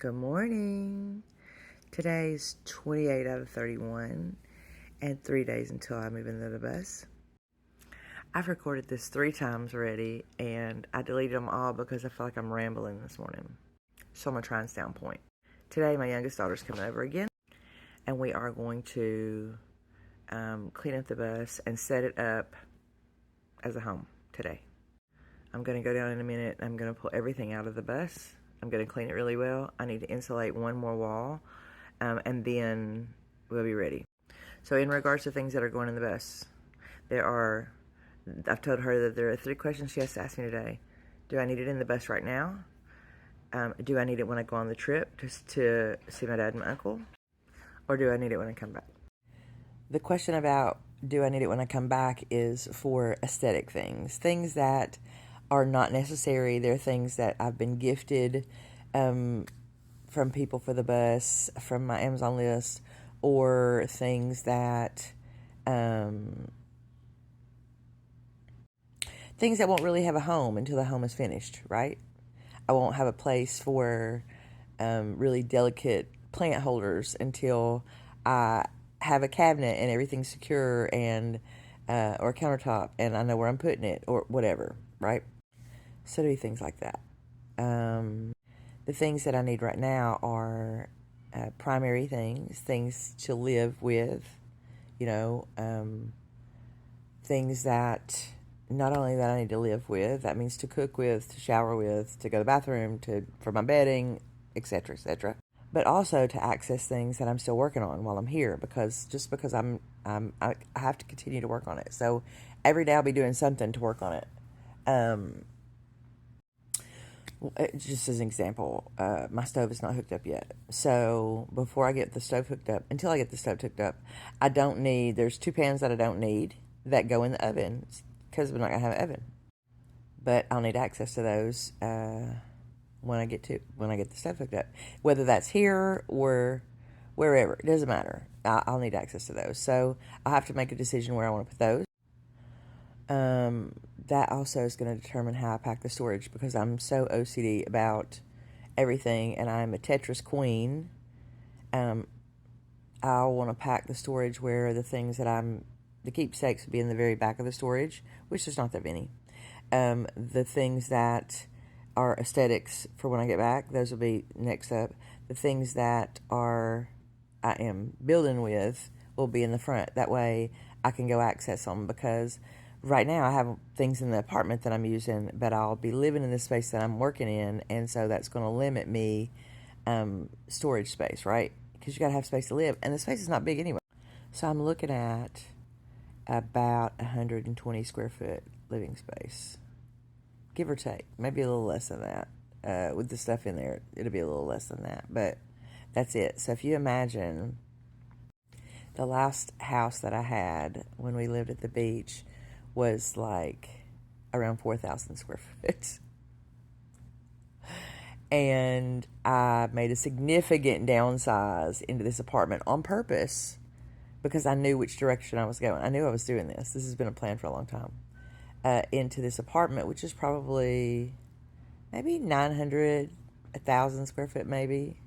Good morning. Today's 28 out of 31 and 3 days until I move into the bus. I've recorded this 3 times already and I deleted them all because I feel like I'm rambling this morning. So I'm going to try and stay on point. Today my youngest daughter's coming over again and we are going to clean up the bus and set it up as a home today. I'm going to go down in a minute and I'm going to pull everything out of the bus. I'm going to clean it really well. I need to insulate one more wall, and then we'll be ready. So in regards to things that are going in the bus, I've told her that there are 3 questions she has to ask me today. Do I need it in the bus right now? Do I need it when I go on the trip just to see my dad and my uncle? Or do I need it when I come back? The question about do I need it when I come back is for aesthetic things that are not necessary. They're things that I've been gifted from people for the bus, from my Amazon list, or things that won't really have a home until the home is finished, right? I won't have a place for really delicate plant holders until I have a cabinet and everything's secure and or a countertop and I know where I'm putting it or whatever, right? So do things like that. The things that I need right now are primary things to live with, things that not only that I need to live with, that means to cook with, to shower with, to go to the bathroom, for my bedding, etc., etc. But also to access things that I'm still working on while I'm here, because I have to continue to work on it. So every day I'll be doing something to work on it. Just as an example, my stove is not hooked up yet. So before I get the stove hooked up, until I get the stove hooked up, there's 2 pans that I don't need that go in the oven because we're not going to have an oven. But I'll need access to those when I get the stove hooked up. Whether that's here or wherever, it doesn't matter. I'll need access to those. So I'll have to make a decision where I want to put those. That also is going to determine how I pack the storage, because I'm so OCD about everything and I'm a Tetris queen. I'll want to pack the storage where the things that the keepsakes would be in the very back of the storage, which there's not that many. The things that are aesthetics for when I get back, those will be next up. The things that I am building with will be in the front. That way I can go access them, because right now I have things in the apartment that I'm using, but I'll be living in the space that I'm working in, and so that's going to limit me storage space, right? Because you got to have space to live, and the space is not big anyway. So I'm looking at about 120 square foot living space, give or take, maybe a little less than that. With the stuff in there, it'll be a little less than that, but that's it. So if you imagine the last house that I had when we lived at the beach was like around 4,000 square foot. And I made a significant downsize into this apartment on purpose because I knew which direction I was going. I knew I was doing this. This has been a plan for a long time. Into this apartment, which is probably maybe 900, 1,000 square foot, maybe.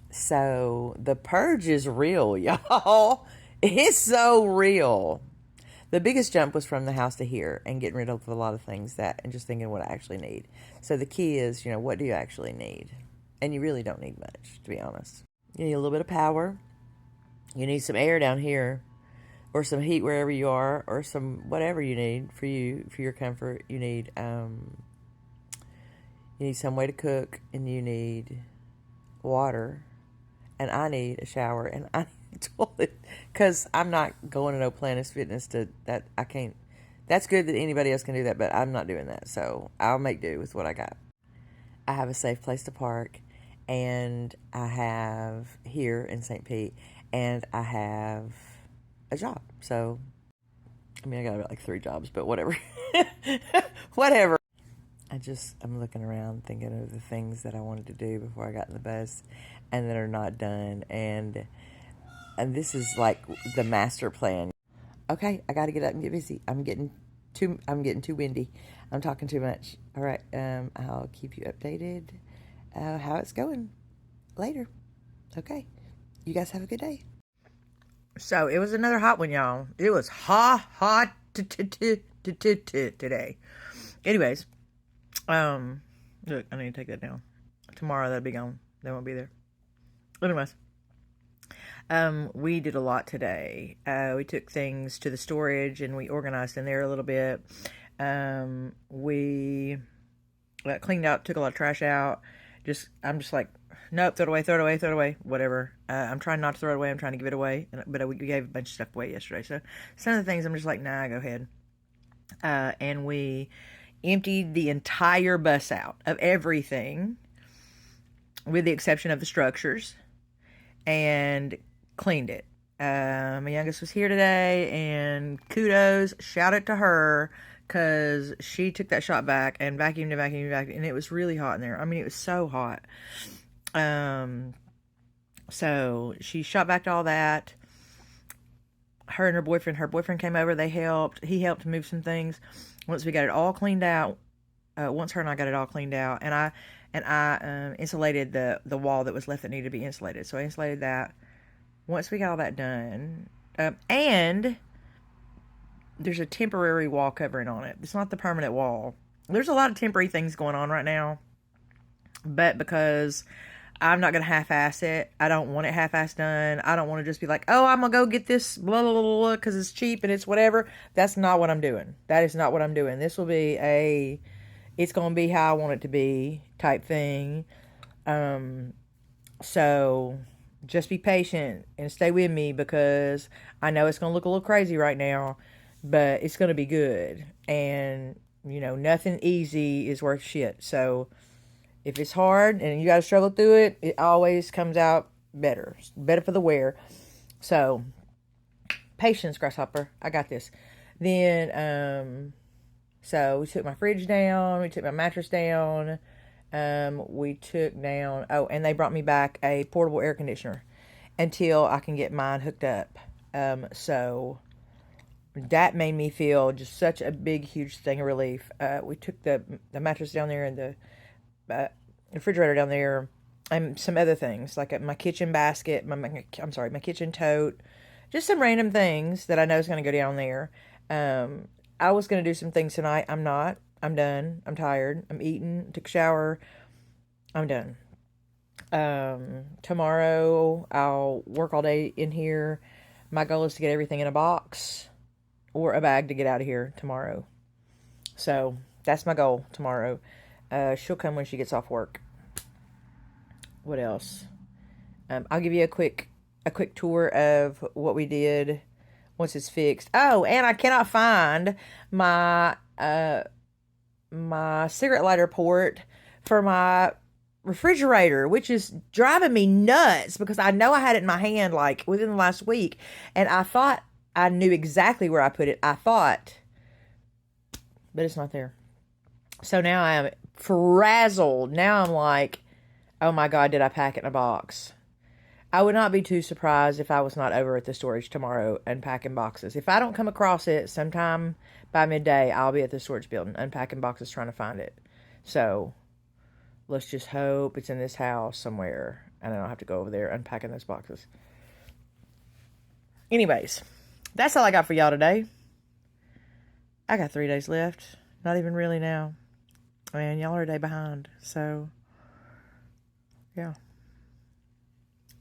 So the purge is real, y'all. It's so real. The biggest jump was from the house to here and getting rid of a lot of things and just thinking what I actually need. So the key is, what do you actually need? And you really don't need much, to be honest. You need a little bit of power. You need some air down here, or some heat wherever you are, or some whatever you need for your comfort. You need some way to cook, and you need water, and I need a shower, and I need a toilet, because I'm not going to no Planet Fitness that I can't. That's good that anybody else can do that, but I'm not doing that, so I'll make do with what I got. I have a safe place to park, and I have here in St. Pete, and I have a job. So, I got about 3 jobs, but whatever. Whatever. I'm looking around thinking of the things that I wanted to do before I got in the bus and that are not done. And this is like the master plan. Okay, I got to get up and get busy. I'm getting too windy. I'm talking too much. All right, I'll keep you updated how it's going later. Okay. You guys have a good day. So it was another hot one, y'all. It was hot today. Anyways, look, I need to take that down. Tomorrow that'll be gone. They won't be there. Anyways, we did a lot today. We took things to the storage and we organized in there a little bit. We cleaned out, took a lot of trash out. I'm just like, nope, throw it away, whatever. I'm trying not to throw it away. I'm trying to give it away. But we gave a bunch of stuff away yesterday. So some of the things I'm just like, nah, go ahead. And we emptied the entire bus out of everything, with the exception of the structures, and cleaned it. My youngest was here today, and kudos, shout out to her, because she took that shop back and vacuumed, and it was really hot in there. I mean, it was so hot. So she shot back to all that. Her and her boyfriend came over. He helped move some things. Once we got it all cleaned out, once her and I got it all cleaned out, and I insulated the wall that was left that needed to be insulated. So I insulated that. Once we got all that done, and there's a temporary wall covering on it. It's not the permanent wall. There's a lot of temporary things going on right now, but because I'm not going to half-ass it, I don't want it half-assed done. I don't want to just be like, oh, I'm going to go get this blah, blah, blah, blah, because it's cheap and it's whatever. That's not what I'm doing. That is not what I'm doing. This will be it's going to be how I want it to be type thing. So just be patient and stay with me, because I know it's going to look a little crazy right now, but it's going to be good. And, nothing easy is worth shit. So if it's hard and you got to struggle through it, it always comes out better. It's better for the wear. So, patience, Grasshopper. I got this. Then, so we took my fridge down. We took my mattress down. We took down, and they brought me back a portable air conditioner until I can get mine hooked up. So that made me feel just such a big, huge thing of relief. We took the mattress down there and the refrigerator down there, and some other things like my kitchen basket, my kitchen tote, just some random things that I know is going to go down there. I was going to do some things tonight. I'm not. I'm done. I'm tired. I'm eating. Took a shower. I'm done. Tomorrow I'll work all day in here. My goal is to get everything in a box or a bag to get out of here tomorrow. So that's my goal tomorrow. She'll come when she gets off work. What else? I'll give you a quick tour of what we did once it's fixed. Oh, and I cannot find my my cigarette lighter port for my refrigerator, which is driving me nuts, because I know I had it in my hand like within the last week, and I thought I knew exactly where I put it. But it's not there. So now I am frazzled. Now I'm like, oh my God, did I pack it in a box? I would not be too surprised if I was not over at the storage tomorrow unpacking boxes. If I don't come across it sometime by midday, I'll be at the storage building unpacking boxes trying to find it. So let's just hope it's in this house somewhere and I don't have to go over there unpacking those boxes. Anyways, that's all I got for y'all today. I got 3 days left. Not even really now. And y'all are a day behind. So, yeah.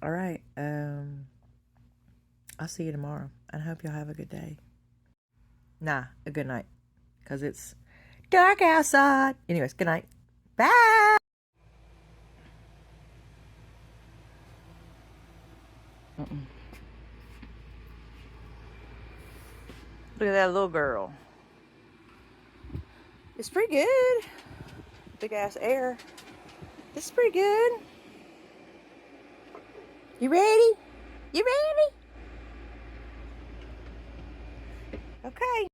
All right. I'll see you tomorrow. And I hope y'all have a good day. Nah, a good night. Because it's dark outside. Anyways, good night. Bye. Look at that little girl. It's pretty good. Big ass air. This is pretty good. You ready? You ready? Okay.